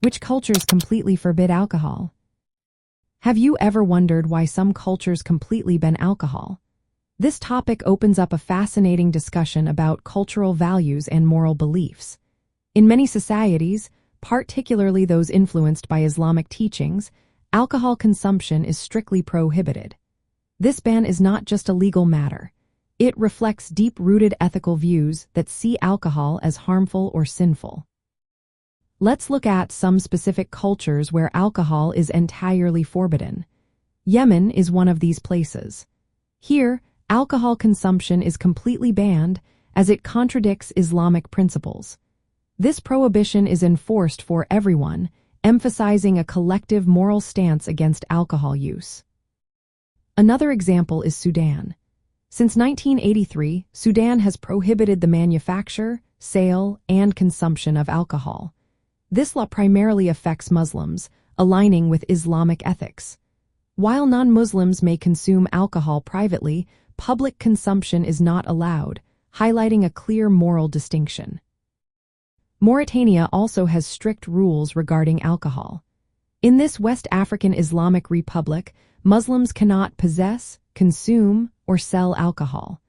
Which cultures completely forbid alcohol? Have you ever wondered why some cultures completely ban alcohol? This topic opens up a fascinating discussion about cultural values and moral beliefs. In many societies, particularly those influenced by Islamic teachings, alcohol consumption is strictly prohibited. This ban is not just a legal matter. It reflects deep-rooted ethical views that see alcohol as harmful or sinful. Let's look at some specific cultures where alcohol is entirely forbidden. Yemen is one of these places. Here, alcohol consumption is completely banned as it contradicts Islamic principles. This prohibition is enforced for everyone, emphasizing a collective moral stance against alcohol use. Another example is Sudan. Since 1983, Sudan has prohibited the manufacture, sale, and consumption of alcohol. This law primarily affects Muslims, aligning with Islamic ethics. While non-Muslims may consume alcohol privately, public consumption is not allowed, highlighting a clear moral distinction. Mauritania also has strict rules regarding alcohol. In this West African Islamic Republic, Muslims cannot possess, consume, or sell alcohol.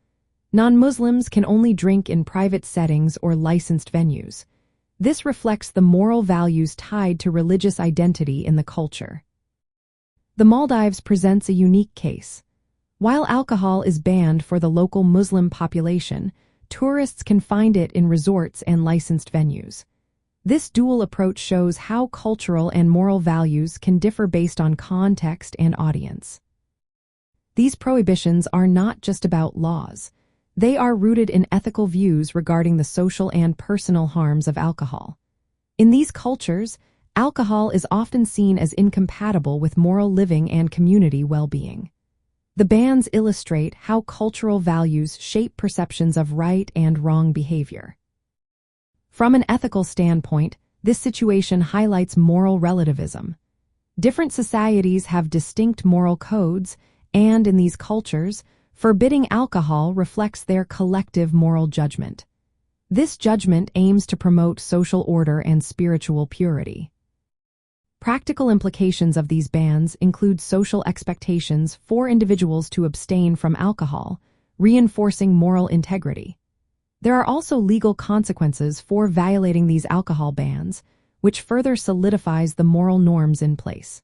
Non-Muslims can only drink in private settings or licensed venues. This reflects the moral values tied to religious identity in the culture. The Maldives presents a unique case. While alcohol is banned for the local Muslim population, tourists can find it in resorts and licensed venues. This dual approach shows how cultural and moral values can differ based on context and audience. These prohibitions are not just about laws. They are rooted in ethical views regarding the social and personal harms of alcohol. In these cultures, alcohol is often seen as incompatible with moral living and community well-being. The bans illustrate how cultural values shape perceptions of right and wrong behavior. From an ethical standpoint, this situation highlights moral relativism. Different societies have distinct moral codes, and in these cultures, forbidding alcohol reflects their collective moral judgment. This judgment aims to promote social order and spiritual purity. Practical implications of these bans include social expectations for individuals to abstain from alcohol, reinforcing moral integrity. There are also legal consequences for violating these alcohol bans, which further solidifies the moral norms in place.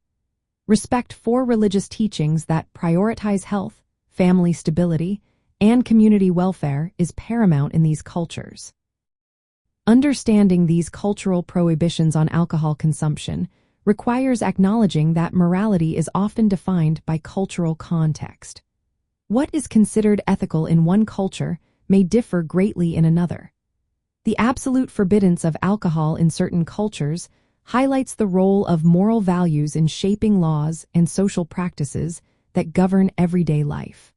Respect for religious teachings that prioritize health, family stability, and community welfare is paramount in these cultures. Understanding these cultural prohibitions on alcohol consumption requires acknowledging that morality is often defined by cultural context. What is considered ethical in one culture may differ greatly in another. The absolute forbiddance of alcohol in certain cultures highlights the role of moral values in shaping laws and social practices that govern everyday life.